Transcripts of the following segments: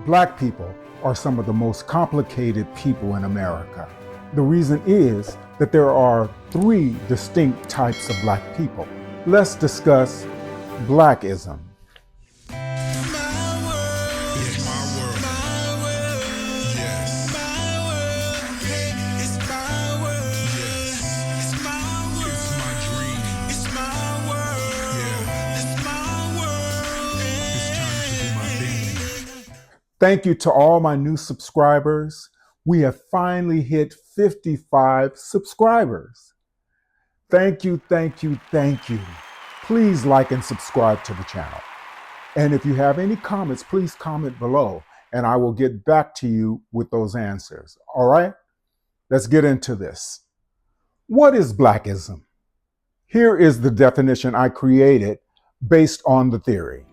Black people are some of the most complicated people in America. The reason is that there are three distinct types of Black people. Let's discuss Blackism. Thank you to all my new subscribers. We have finally hit 55 subscribers. Thank you, thank you, thank you. Please like and subscribe to the channel. And if you have any comments, please comment below and I will get back to you with those answers. All right, let's get into this. What is Blackism? Here is the definition I created based on the theory.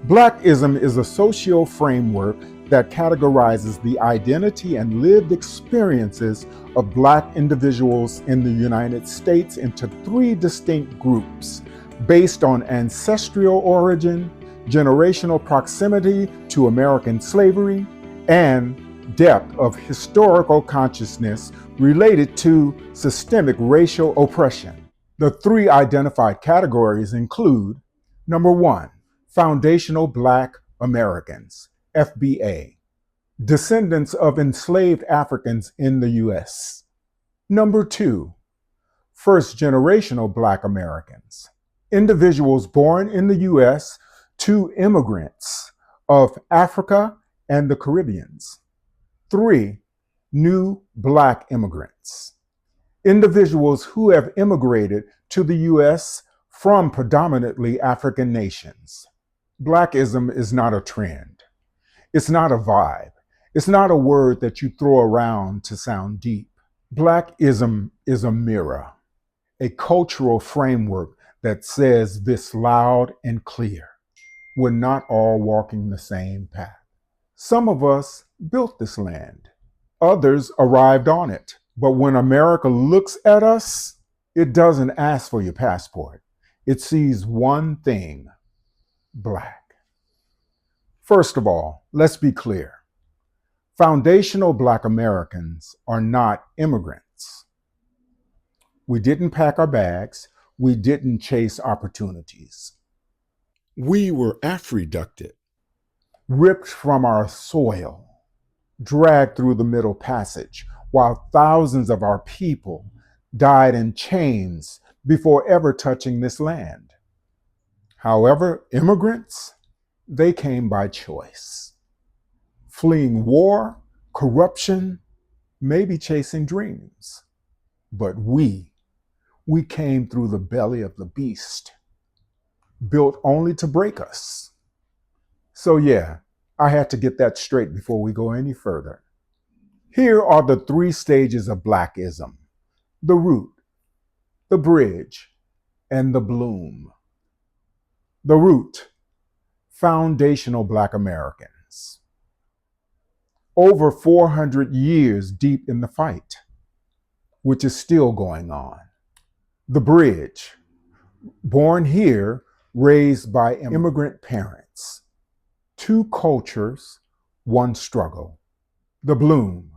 Blackism is a social framework that categorizes the identity and lived experiences of Black individuals in the United States into three distinct groups based on ancestral origin, generational proximity to American slavery, and depth of historical consciousness related to systemic racial oppression. The three identified categories include: number one, Foundational Black Americans, FBA, descendants of enslaved Africans in the U.S. Number two, first-generational Black Americans, individuals born in the U.S. to immigrants of Africa and the Caribbean. Three, new Black immigrants, individuals who have immigrated to the U.S. from predominantly African nations. Blackism is not a trend. It's not a vibe. It's not a word that you throw around to sound deep. Blackism is a mirror, a cultural framework that says this loud and clear: we're not all walking the same path. Some of us built this land. Others arrived on it. But when America looks at us, it doesn't ask for your passport. It sees one thing: Black. First of all, let's be clear. Foundational Black Americans are not immigrants. We didn't pack our bags. We didn't chase opportunities. We were Afroducted, ripped from our soil, dragged through the Middle Passage, while thousands of our people died in chains before ever touching this land. However, immigrants, they came by choice, fleeing war, corruption, maybe chasing dreams. But we came through the belly of the beast, built only to break us. So yeah, I had to get that straight before we go any further. Here are the three stages of Blackism: the root, the bridge, and the bloom. The root, foundational Black Americans. Over 400 years deep in the fight, which is still going on. The bridge, born here, raised by immigrant parents. Two cultures, one struggle. The bloom,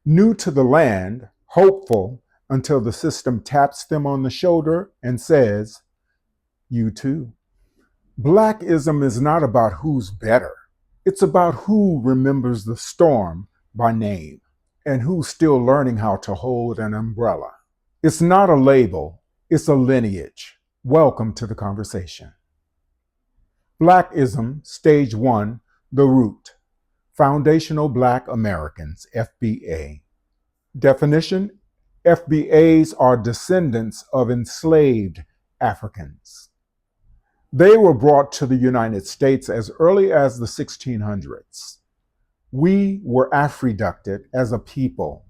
new to the land, hopeful until the system taps them on the shoulder and says, "You too." Blackism is not about who's better. It's about who remembers the storm by name and who's still learning how to hold an umbrella. It's not a label, it's a lineage. Welcome to the conversation. Blackism, stage one, the root. Foundational Black Americans, FBA. Definition: FBAs are descendants of enslaved Africans. They were brought to the United States as early as the 1600s. We were Afroducted as a people.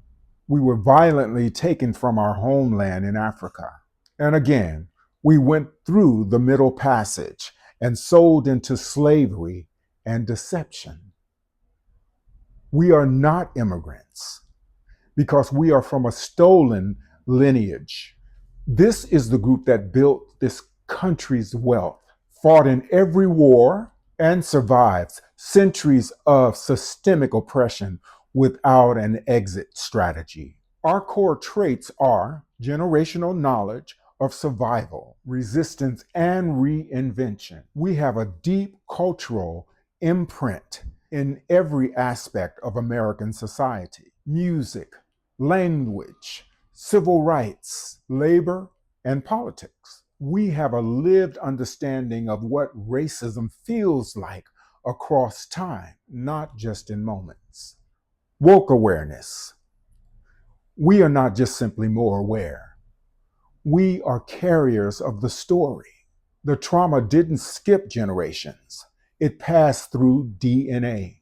We were violently taken from our homeland in Africa. And again, we went through the Middle Passage and sold into slavery and deception. We are not immigrants because we are from a stolen lineage. This is the group that built this country's wealth, fought in every war and survives centuries of systemic oppression without an exit strategy. Our core traits are generational knowledge of survival, resistance, and reinvention. We have a deep cultural imprint in every aspect of American society: music, language, civil rights, labor, and politics. We have a lived understanding of what racism feels like across time, not just in moments. Woke awareness. We are not just simply more aware. We are carriers of the story. The trauma didn't skip generations. It passed through DNA.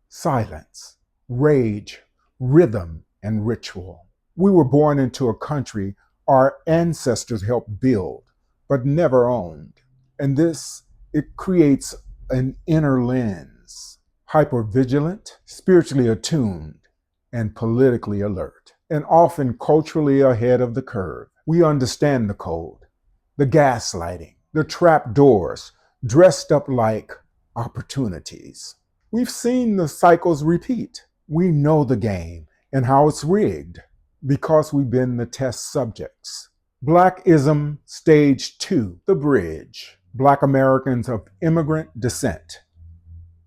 Silence, rage, rhythm, and ritual. We were born into a country our ancestors helped build, but never owned. And it creates an inner lens, hypervigilant, spiritually attuned, and politically alert, and often culturally ahead of the curve. We understand the code, the gaslighting, the trap doors, dressed up like opportunities. We've seen the cycles repeat. We know the game and how it's rigged because we've been the test subjects. Blackism Stage 2, The Bridge. Black Americans of immigrant descent.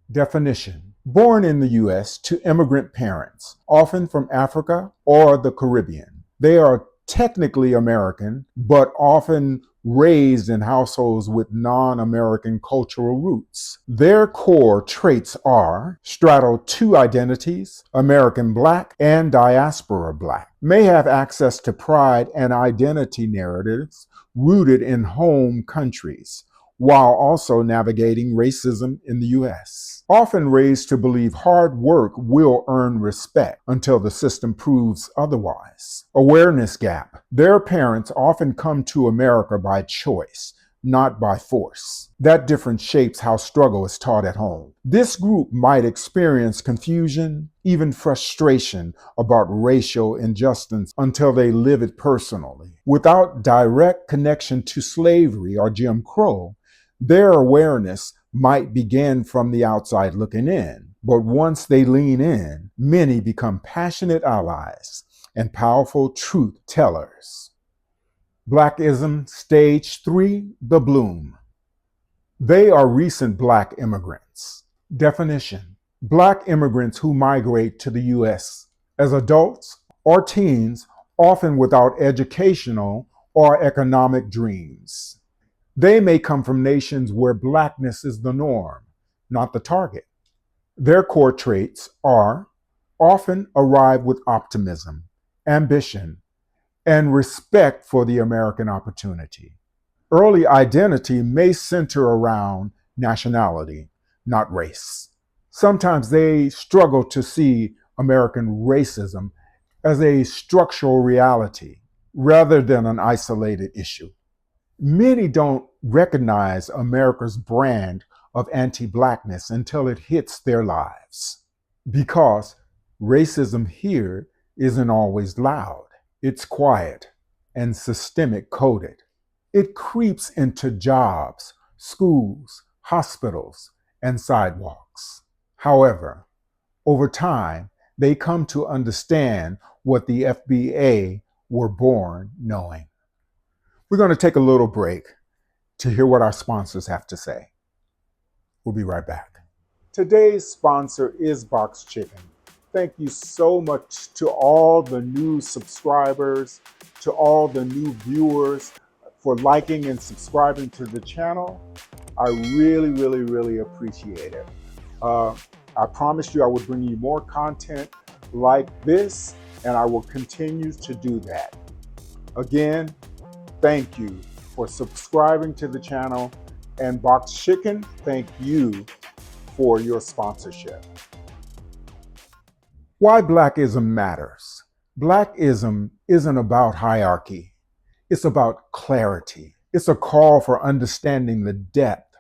Definition: born in the U.S. to immigrant parents, often from Africa or the Caribbean. They are technically American, but often raised in households with non-American cultural roots. Their core traits are straddle two identities, American Black and diaspora Black, may have access to pride and identity narratives rooted in home countries, while also navigating racism in the U.S. Often raised to believe hard work will earn respect until the system proves otherwise. Awareness gap. Their parents often come to America by choice, not by force. That difference shapes how struggle is taught at home. This group might experience confusion, even frustration about racial injustice until they live it personally. Without direct connection to slavery or Jim Crow, their awareness might begin from the outside looking in, but once they lean in, many become passionate allies and powerful truth tellers. Blackism Stage 3, The Bloom. They are recent Black immigrants. Definition: Black immigrants who migrate to the U.S. as adults or teens, often without educational or economic dreams. They may come from nations where Blackness is the norm, not the target. Their core traits are often arrive with optimism, ambition, and respect for the American opportunity. Early identity may center around nationality, not race. Sometimes they struggle to see American racism as a structural reality rather than an isolated issue. Many don't recognize America's brand of anti-Blackness until it hits their lives, because racism here isn't always loud. It's quiet and systemic coded. It creeps into jobs, schools, hospitals, and sidewalks. However, over time, they come to understand what the FBA were born knowing. We're going to take a little break to hear what our sponsors have to say. We'll be right back. Today's sponsor is Box Chicken. Thank you so much to all the new subscribers, to all the new viewers for liking and subscribing to the channel. I really appreciate it. I promised you I would bring you more content like this, and I will continue to do that. Again, thank you for subscribing to the channel, and Box Chicken, thank you for your sponsorship. Why Blackism matters. Blackism isn't about hierarchy. It's about clarity. It's a call for understanding the depth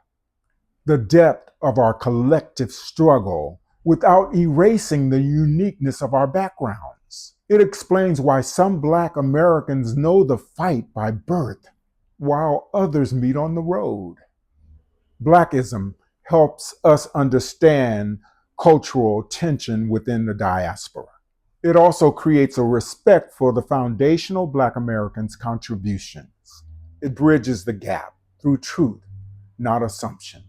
of our collective struggle without erasing the uniqueness of our backgrounds. It explains why some Black Americans know the fight by birth, while others meet on the road. Blackism helps us understand cultural tension within the diaspora. It also creates a respect for the foundational Black Americans' contributions. It bridges the gap through truth, not assumption.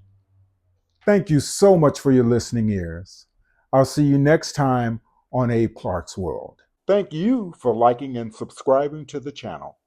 Thank you so much for your listening ears. I'll see you next time on Abe Clark's World. Thank you for liking and subscribing to the channel.